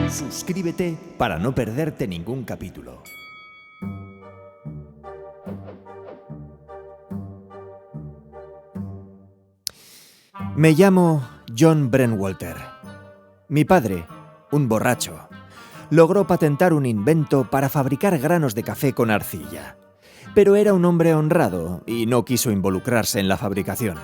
Suscríbete para no perderte ningún capítulo. Me llamo John Brentwalter. Mi padre, un borracho, logró patentar un invento para fabricar granos de café con arcilla. Pero era un hombre honrado y no quiso involucrarse en la fabricación.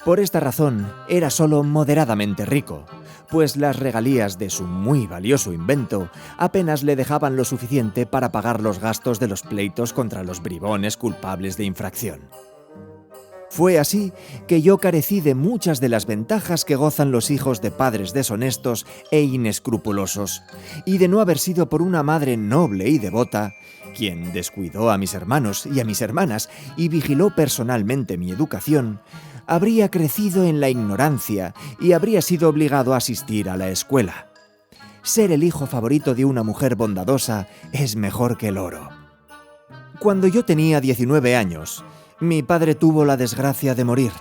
Por esta razón, era solo moderadamente rico, pues las regalías de su muy valioso invento apenas le dejaban lo suficiente para pagar los gastos de los pleitos contra los bribones culpables de infracción. Fue así que yo carecí de muchas de las ventajas que gozan los hijos de padres deshonestos e inescrupulosos, y de no haber sido por una madre noble y devota, quien descuidó a mis hermanos y a mis hermanas y vigiló personalmente mi educación, habría crecido en la ignorancia y habría sido obligado a asistir a la escuela. Ser el hijo favorito de una mujer bondadosa es mejor que el oro. Cuando yo tenía 19 años, mi padre tuvo la desgracia de morir.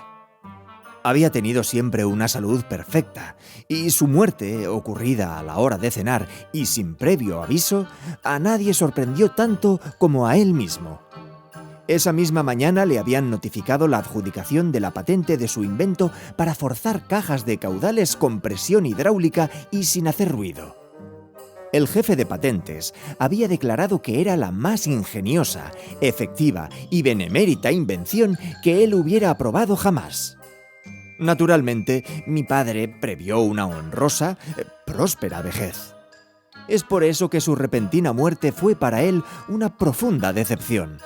Había tenido siempre una salud perfecta, y su muerte, ocurrida a la hora de cenar y sin previo aviso, a nadie sorprendió tanto como a él mismo. Esa misma mañana le habían notificado la adjudicación de la patente de su invento para forzar cajas de caudales con presión hidráulica y sin hacer ruido. El jefe de patentes había declarado que era la más ingeniosa, efectiva y benemérita invención que él hubiera aprobado jamás. Naturalmente, mi padre previó una honrosa, próspera vejez. Es por eso que su repentina muerte fue para él una profunda decepción.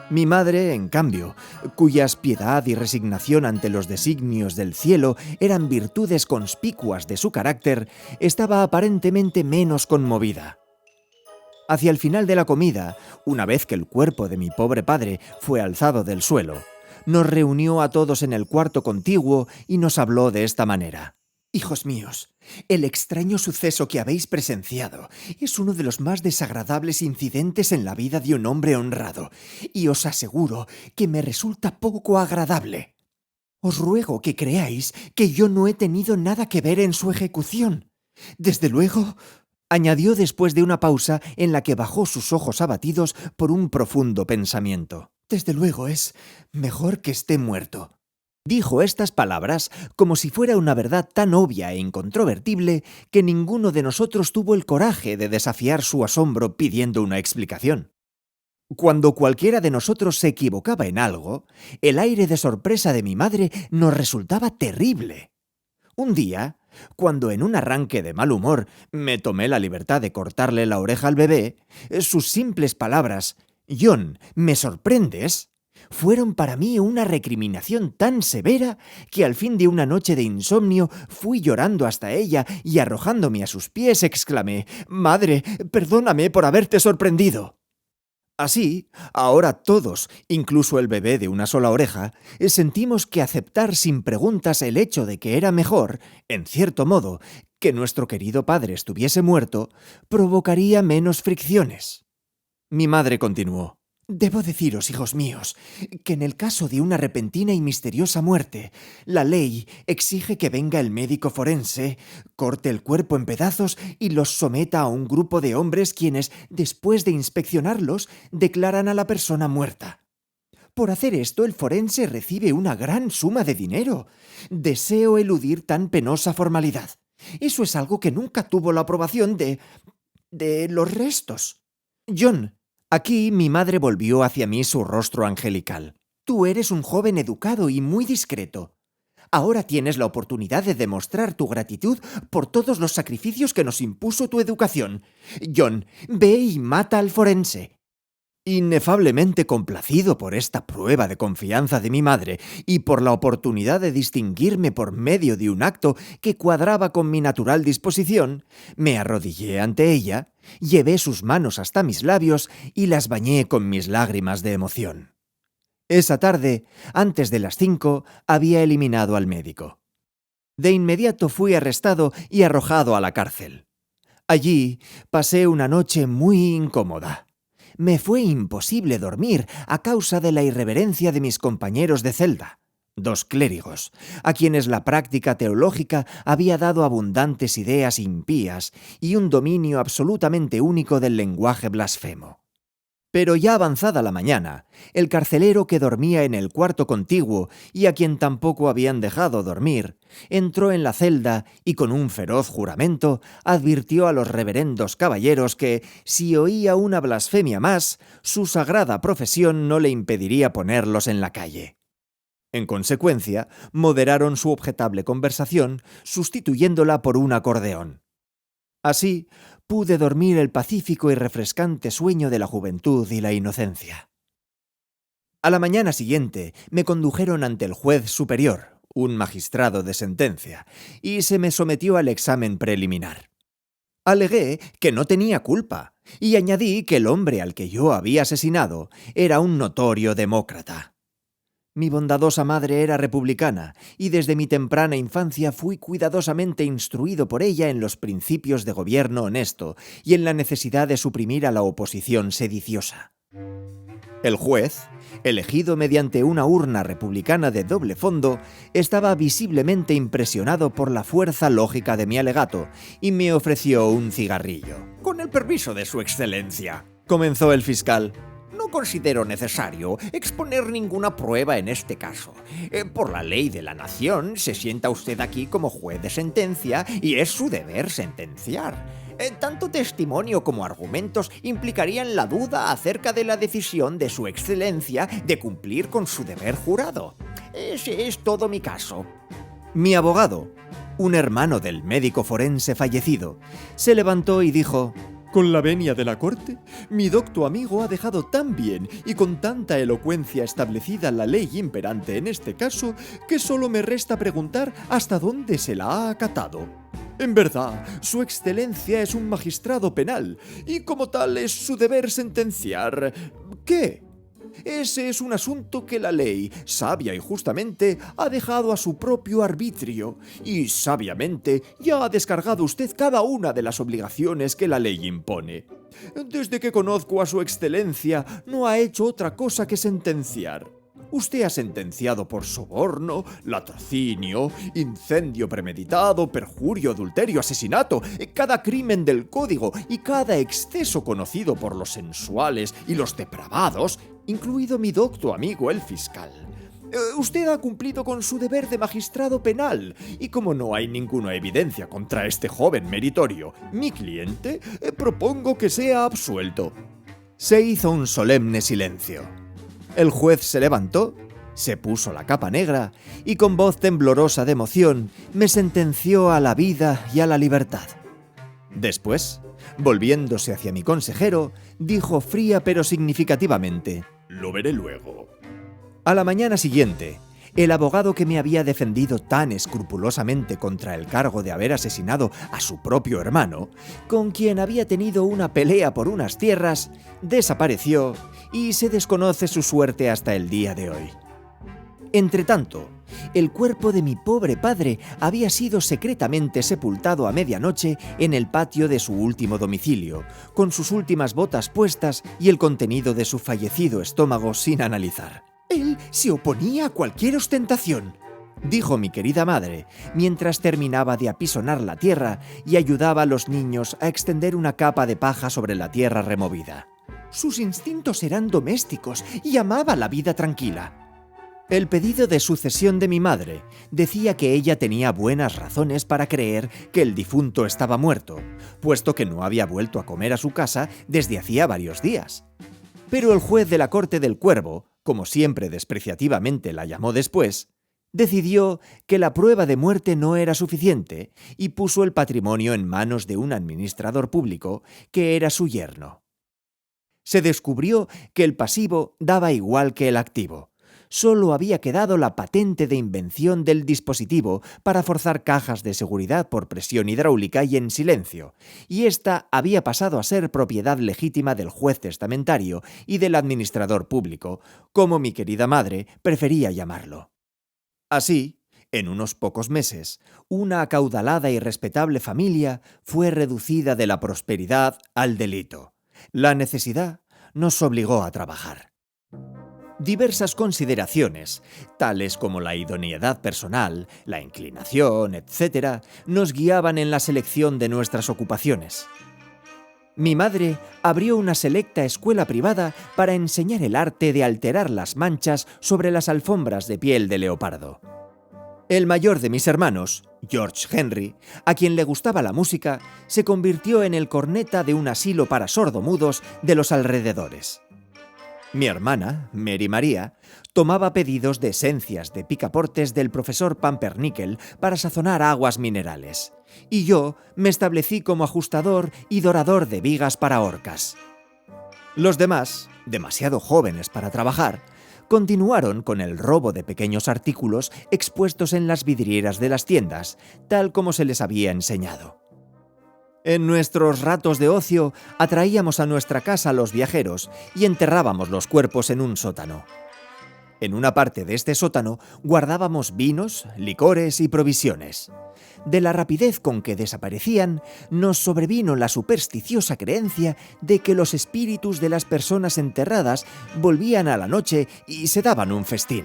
Mi madre, en cambio, cuyas piedad y resignación ante los designios del cielo eran virtudes conspicuas de su carácter, estaba aparentemente menos conmovida. Hacia el final de la comida, una vez que el cuerpo de mi pobre padre fue alzado del suelo, nos reunió a todos en el cuarto contiguo y nos habló de esta manera. «Hijos míos, el extraño suceso que habéis presenciado es uno de los más desagradables incidentes en la vida de un hombre honrado, y os aseguro que me resulta poco agradable. Os ruego que creáis que yo no he tenido nada que ver en su ejecución. Desde luego», añadió después de una pausa en la que bajó sus ojos abatidos por un profundo pensamiento. «Desde luego es mejor que esté muerto». Dijo estas palabras como si fuera una verdad tan obvia e incontrovertible que ninguno de nosotros tuvo el coraje de desafiar su asombro pidiendo una explicación. Cuando cualquiera de nosotros se equivocaba en algo, el aire de sorpresa de mi madre nos resultaba terrible. Un día, cuando en un arranque de mal humor me tomé la libertad de cortarle la oreja al bebé, sus simples palabras, «John, ¿me sorprendes?», fueron para mí una recriminación tan severa que al fin de una noche de insomnio fui llorando hasta ella y arrojándome a sus pies exclamé: «Madre, perdóname por haberte sorprendido». Así, ahora todos, incluso el bebé de una sola oreja, sentimos que aceptar sin preguntas el hecho de que era mejor, en cierto modo, que nuestro querido padre estuviese muerto, provocaría menos fricciones. Mi madre continuó: «Debo deciros, hijos míos, que en el caso de una repentina y misteriosa muerte, la ley exige que venga el médico forense, corte el cuerpo en pedazos y los someta a un grupo de hombres quienes, después de inspeccionarlos, declaran a la persona muerta. Por hacer esto, el forense recibe una gran suma de dinero. Deseo eludir tan penosa formalidad. Eso es algo que nunca tuvo la aprobación de los restos. John». Aquí mi madre volvió hacia mí su rostro angelical. «Tú eres un joven educado y muy discreto. Ahora tienes la oportunidad de demostrar tu gratitud por todos los sacrificios que nos impuso tu educación. John, ve y mata al forense». Inefablemente complacido por esta prueba de confianza de mi madre y por la oportunidad de distinguirme por medio de un acto que cuadraba con mi natural disposición, me arrodillé ante ella, llevé sus manos hasta mis labios y las bañé con mis lágrimas de emoción. Esa tarde, antes de las 5, había eliminado al médico. De inmediato fui arrestado y arrojado a la cárcel. Allí pasé una noche muy incómoda. Me fue imposible dormir a causa de la irreverencia de mis compañeros de celda, 2 clérigos, a quienes la práctica teológica había dado abundantes ideas impías y un dominio absolutamente único del lenguaje blasfemo. Pero ya avanzada la mañana, el carcelero que dormía en el cuarto contiguo y a quien tampoco habían dejado dormir, entró en la celda y con un feroz juramento advirtió a los reverendos caballeros que, si oía una blasfemia más, su sagrada profesión no le impediría ponerlos en la calle. En consecuencia, moderaron su objetable conversación, sustituyéndola por un acordeón. Así, pude dormir el pacífico y refrescante sueño de la juventud y la inocencia. A la mañana siguiente me condujeron ante el juez superior, un magistrado de sentencia, y se me sometió al examen preliminar. Alegué que no tenía culpa, y añadí que el hombre al que yo había asesinado era un notorio demócrata. Mi bondadosa madre era republicana, y desde mi temprana infancia fui cuidadosamente instruido por ella en los principios de gobierno honesto y en la necesidad de suprimir a la oposición sediciosa. El juez, elegido mediante una urna republicana de doble fondo, estaba visiblemente impresionado por la fuerza lógica de mi alegato y me ofreció un cigarrillo. «Con el permiso de su excelencia», comenzó el fiscal. «no considero necesario exponer ninguna prueba en este caso. Por la ley de la nación se sienta usted aquí como juez de sentencia y es su deber sentenciar. Tanto testimonio como argumentos implicarían la duda acerca de la decisión de su excelencia de cumplir con su deber jurado. Ese es todo mi caso». Mi abogado, un hermano del médico forense fallecido, se levantó y dijo: «Con la venia de la corte, mi docto amigo ha dejado tan bien y con tanta elocuencia establecida la ley imperante en este caso, que solo me resta preguntar hasta dónde se la ha acatado. En verdad, su excelencia es un magistrado penal, y como tal es su deber sentenciar. ¿Qué? Ese es un asunto que la ley, sabia y justamente, ha dejado a su propio arbitrio, y sabiamente ya ha descargado usted cada una de las obligaciones que la ley impone. Desde que conozco a su excelencia, no ha hecho otra cosa que sentenciar. Usted ha sentenciado por soborno, latrocinio, incendio premeditado, perjurio, adulterio, asesinato, cada crimen del código y cada exceso conocido por los sensuales y los depravados, incluido mi docto amigo el fiscal. Usted ha cumplido con su deber de magistrado penal, y como no hay ninguna evidencia contra este joven meritorio, mi cliente, propongo que sea absuelto». Se hizo un solemne silencio. El juez se levantó, se puso la capa negra y con voz temblorosa de emoción me sentenció a la vida y a la libertad. Después, volviéndose hacia mi consejero, dijo fría pero significativamente: «Lo veré luego». A la mañana siguiente, el abogado que me había defendido tan escrupulosamente contra el cargo de haber asesinado a su propio hermano, con quien había tenido una pelea por unas tierras, desapareció y se desconoce su suerte hasta el día de hoy. Entretanto, el cuerpo de mi pobre padre había sido secretamente sepultado a medianoche en el patio de su último domicilio, con sus últimas botas puestas y el contenido de su fallecido estómago sin analizar. «Él se oponía a cualquier ostentación», dijo mi querida madre, mientras terminaba de apisonar la tierra y ayudaba a los niños a extender una capa de paja sobre la tierra removida. «Sus instintos eran domésticos y amaba la vida tranquila». El pedido de sucesión de mi madre decía que ella tenía buenas razones para creer que el difunto estaba muerto, puesto que no había vuelto a comer a su casa desde hacía varios días. Pero el juez de la Corte del Cuervo, como siempre despreciativamente la llamó después, decidió que la prueba de muerte no era suficiente y puso el patrimonio en manos de un administrador público que era su yerno. Se descubrió que el pasivo daba igual que el activo. Solo había quedado la patente de invención del dispositivo para forzar cajas de seguridad por presión hidráulica y en silencio, y ésta había pasado a ser propiedad legítima del juez testamentario y del administrador público, como mi querida madre prefería llamarlo. Así, en unos pocos meses, una acaudalada y respetable familia fue reducida de la prosperidad al delito. La necesidad nos obligó a trabajar. Diversas consideraciones, tales como la idoneidad personal, la inclinación, etc., nos guiaban en la selección de nuestras ocupaciones. Mi madre abrió una selecta escuela privada para enseñar el arte de alterar las manchas sobre las alfombras de piel de leopardo. El mayor de mis hermanos, George Henry, a quien le gustaba la música, se convirtió en el corneta de un asilo para sordomudos de los alrededores. Mi hermana, Mary María, tomaba pedidos de esencias de picaportes del profesor Pumpernickel para sazonar aguas minerales, y yo me establecí como ajustador y dorador de vigas para orcas. Los demás, demasiado jóvenes para trabajar, continuaron con el robo de pequeños artículos expuestos en las vidrieras de las tiendas, tal como se les había enseñado. En nuestros ratos de ocio atraíamos a nuestra casa a los viajeros y enterrábamos los cuerpos en un sótano. En una parte de este sótano guardábamos vinos, licores y provisiones. De la rapidez con que desaparecían, nos sobrevino la supersticiosa creencia de que los espíritus de las personas enterradas volvían a la noche y se daban un festín.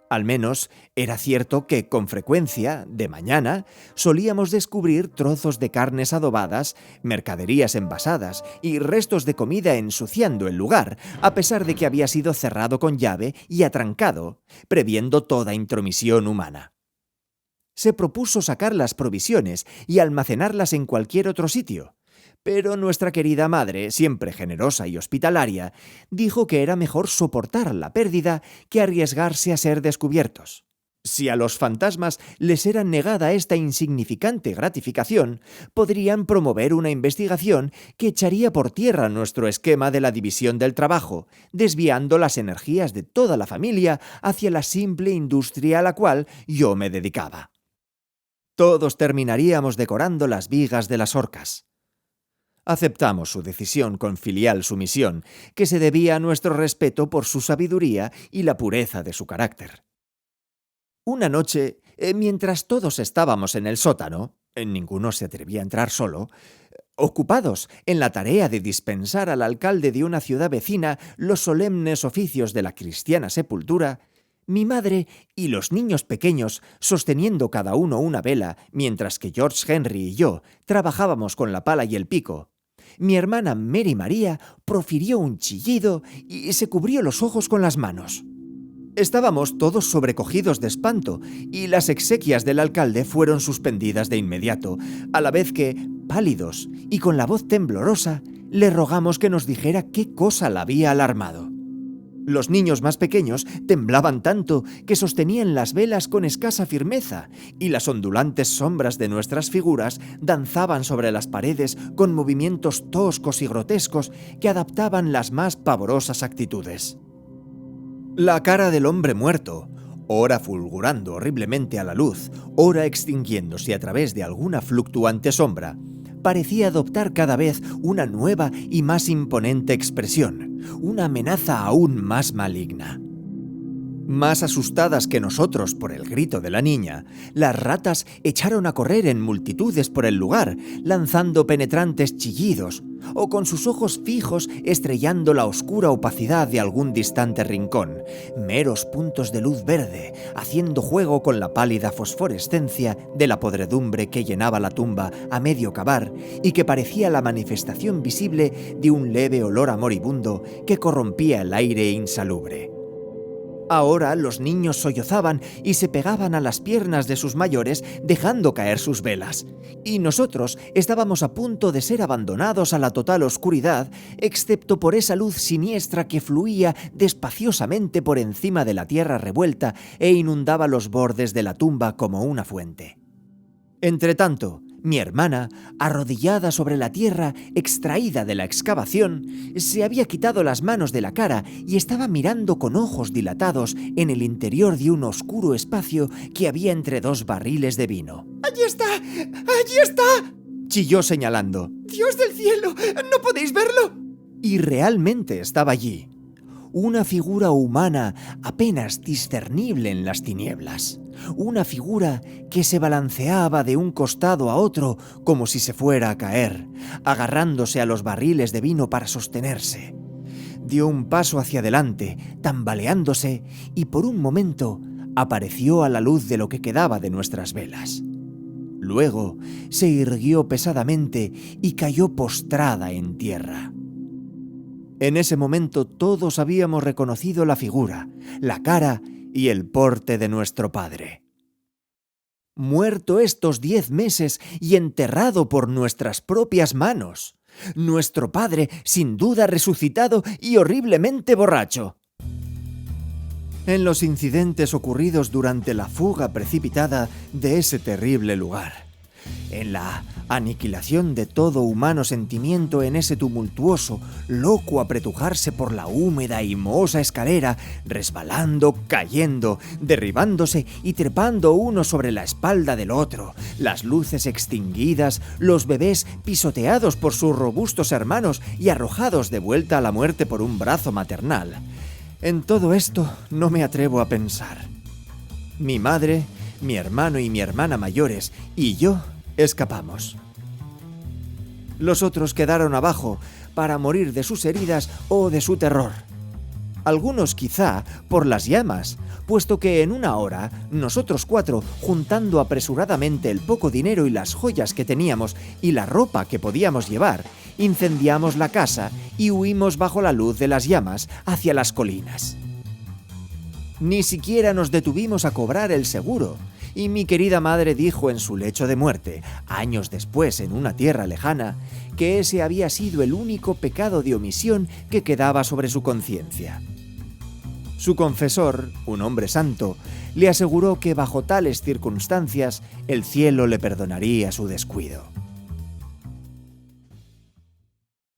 Al menos era cierto que con frecuencia, de mañana, solíamos descubrir trozos de carnes adobadas, mercaderías envasadas y restos de comida ensuciando el lugar, a pesar de que había sido cerrado con llave y atrancado, previendo toda intromisión humana. Se propuso sacar las provisiones y almacenarlas en cualquier otro sitio, pero nuestra querida madre, siempre generosa y hospitalaria, dijo que era mejor soportar la pérdida que arriesgarse a ser descubiertos. Si a los fantasmas les era negada esta insignificante gratificación, podrían promover una investigación que echaría por tierra nuestro esquema de la división del trabajo, desviando las energías de toda la familia hacia la simple industria a la cual yo me dedicaba. Todos terminaríamos decorando las vigas de las orcas. Aceptamos su decisión con filial sumisión, que se debía a nuestro respeto por su sabiduría y la pureza de su carácter. Una noche, mientras todos estábamos en el sótano, ninguno se atrevía a entrar solo, ocupados en la tarea de dispensar al alcalde de una ciudad vecina los solemnes oficios de la cristiana sepultura, mi madre y los niños pequeños, sosteniendo cada uno una vela, mientras que George Henry y yo trabajábamos con la pala y el pico, mi hermana Mary María profirió un chillido y se cubrió los ojos con las manos. Estábamos todos sobrecogidos de espanto y las exequias del alcalde fueron suspendidas de inmediato, a la vez que, pálidos y con la voz temblorosa, le rogamos que nos dijera qué cosa la había alarmado. Los niños más pequeños temblaban tanto que sostenían las velas con escasa firmeza y las ondulantes sombras de nuestras figuras danzaban sobre las paredes con movimientos toscos y grotescos que adaptaban las más pavorosas actitudes. La cara del hombre muerto, ora fulgurando horriblemente a la luz, ora extinguiéndose a través de alguna fluctuante sombra, parecía adoptar cada vez una nueva y más imponente expresión, una amenaza aún más maligna. Más asustadas que nosotros por el grito de la niña, las ratas echaron a correr en multitudes por el lugar, lanzando penetrantes chillidos, o con sus ojos fijos estrellando la oscura opacidad de algún distante rincón, meros puntos de luz verde, haciendo juego con la pálida fosforescencia de la podredumbre que llenaba la tumba a medio cavar y que parecía la manifestación visible de un leve olor a moribundo que corrompía el aire insalubre. Ahora los niños sollozaban y se pegaban a las piernas de sus mayores dejando caer sus velas, y nosotros estábamos a punto de ser abandonados a la total oscuridad, excepto por esa luz siniestra que fluía despaciosamente por encima de la tierra revuelta e inundaba los bordes de la tumba como una fuente. Entretanto, mi hermana, arrodillada sobre la tierra extraída de la excavación, se había quitado las manos de la cara y estaba mirando con ojos dilatados en el interior de un oscuro espacio que había entre dos barriles de vino. ¡Allí está! ¡Allí está!, chilló señalando. ¡Dios del cielo! ¿No podéis verlo? Y realmente estaba allí. Una figura humana apenas discernible en las tinieblas. Una figura que se balanceaba de un costado a otro como si se fuera a caer, agarrándose a los barriles de vino para sostenerse. Dio un paso hacia adelante, tambaleándose, y por un momento apareció a la luz de lo que quedaba de nuestras velas. Luego se irguió pesadamente y cayó postrada en tierra. En ese momento todos habíamos reconocido la figura, la cara y el porte de nuestro padre. Muerto estos 10 meses y enterrado por nuestras propias manos. Nuestro padre, sin duda, resucitado y horriblemente borracho. En los incidentes ocurridos durante la fuga precipitada de ese terrible lugar, en la aniquilación de todo humano sentimiento en ese tumultuoso, loco apretujarse por la húmeda y mohosa escalera, resbalando, cayendo, derribándose y trepando uno sobre la espalda del otro, las luces extinguidas, los bebés pisoteados por sus robustos hermanos y arrojados de vuelta a la muerte por un brazo maternal. En todo esto no me atrevo a pensar. Mi madre, mi hermano y mi hermana mayores y yo escapamos. Los otros quedaron abajo para morir de sus heridas o de su terror. Algunos quizá por las llamas, puesto que en una hora, nosotros 4, juntando apresuradamente el poco dinero y las joyas que teníamos y la ropa que podíamos llevar, incendiamos la casa y huimos bajo la luz de las llamas hacia las colinas. Ni siquiera nos detuvimos a cobrar el seguro, y mi querida madre dijo en su lecho de muerte, años después en una tierra lejana, que ese había sido el único pecado de omisión que quedaba sobre su conciencia. Su confesor, un hombre santo, le aseguró que bajo tales circunstancias el cielo le perdonaría su descuido.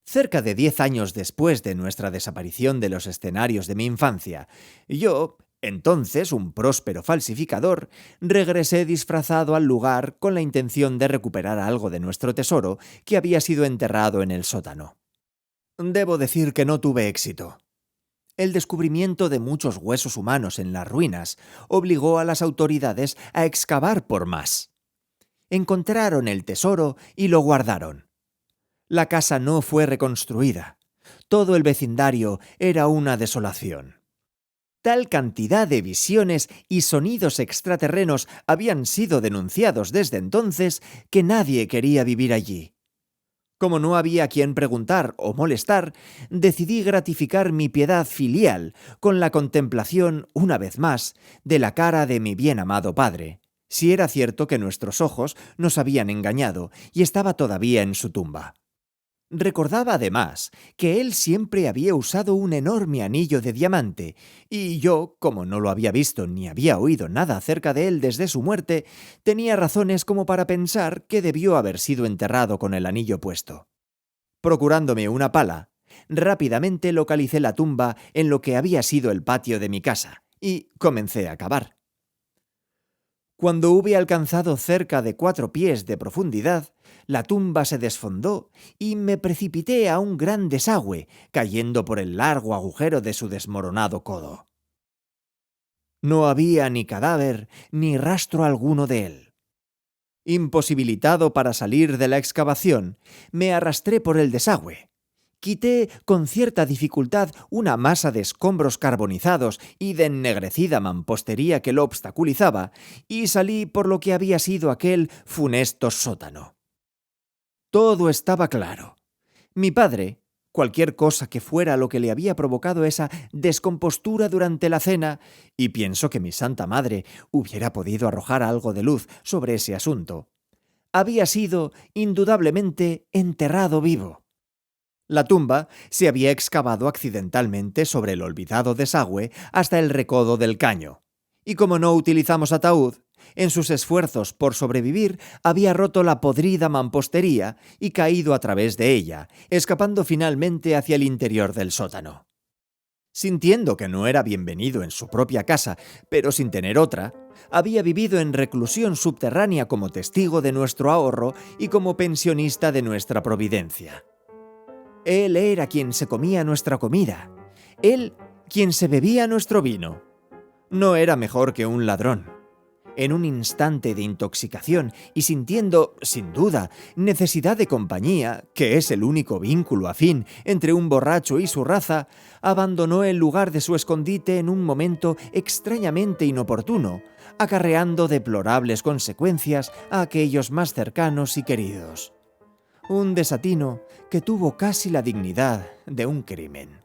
Cerca de 10 años después de nuestra desaparición de los escenarios de mi infancia, yo, entonces un próspero falsificador, regresé disfrazado al lugar con la intención de recuperar algo de nuestro tesoro que había sido enterrado en el sótano. Debo decir que no tuve éxito. El descubrimiento de muchos huesos humanos en las ruinas obligó a las autoridades a excavar por más. Encontraron el tesoro y lo guardaron. La casa no fue reconstruida. Todo el vecindario era una desolación. Tal cantidad de visiones y sonidos extraterrenos habían sido denunciados desde entonces que nadie quería vivir allí. Como no había a quien preguntar o molestar, decidí gratificar mi piedad filial con la contemplación, una vez más, de la cara de mi bien amado padre, si era cierto que nuestros ojos nos habían engañado y estaba todavía en su tumba. Recordaba además que él siempre había usado un enorme anillo de diamante, y yo, como no lo había visto ni había oído nada acerca de él desde su muerte, tenía razones como para pensar que debió haber sido enterrado con el anillo puesto. Procurándome una pala, rápidamente localicé la tumba en lo que había sido el patio de mi casa, y comencé a cavar. Cuando hube alcanzado cerca de 4 pies de profundidad, la tumba se desfondó y me precipité a un gran desagüe, cayendo por el largo agujero de su desmoronado codo. No había ni cadáver ni rastro alguno de él. Imposibilitado para salir de la excavación, me arrastré por el desagüe. Quité con cierta dificultad una masa de escombros carbonizados y de ennegrecida mampostería que lo obstaculizaba, y salí por lo que había sido aquel funesto sótano. Todo estaba claro. Mi padre, cualquier cosa que fuera lo que le había provocado esa descompostura durante la cena, y pienso que mi santa madre hubiera podido arrojar algo de luz sobre ese asunto, había sido indudablemente enterrado vivo. La tumba se había excavado accidentalmente sobre el olvidado desagüe hasta el recodo del caño, y como no utilizamos ataúd, en sus esfuerzos por sobrevivir había roto la podrida mampostería y caído a través de ella, escapando finalmente hacia el interior del sótano. Sintiendo que no era bienvenido en su propia casa, pero sin tener otra, había vivido en reclusión subterránea como testigo de nuestro ahorro y como pensionista de nuestra providencia. Él era quien se comía nuestra comida, él quien se bebía nuestro vino. No era mejor que un ladrón. En un instante de intoxicación y sintiendo, sin duda, necesidad de compañía, que es el único vínculo afín entre un borracho y su raza, abandonó el lugar de su escondite en un momento extrañamente inoportuno, acarreando deplorables consecuencias a aquellos más cercanos y queridos. Un desatino que tuvo casi la dignidad de un crimen.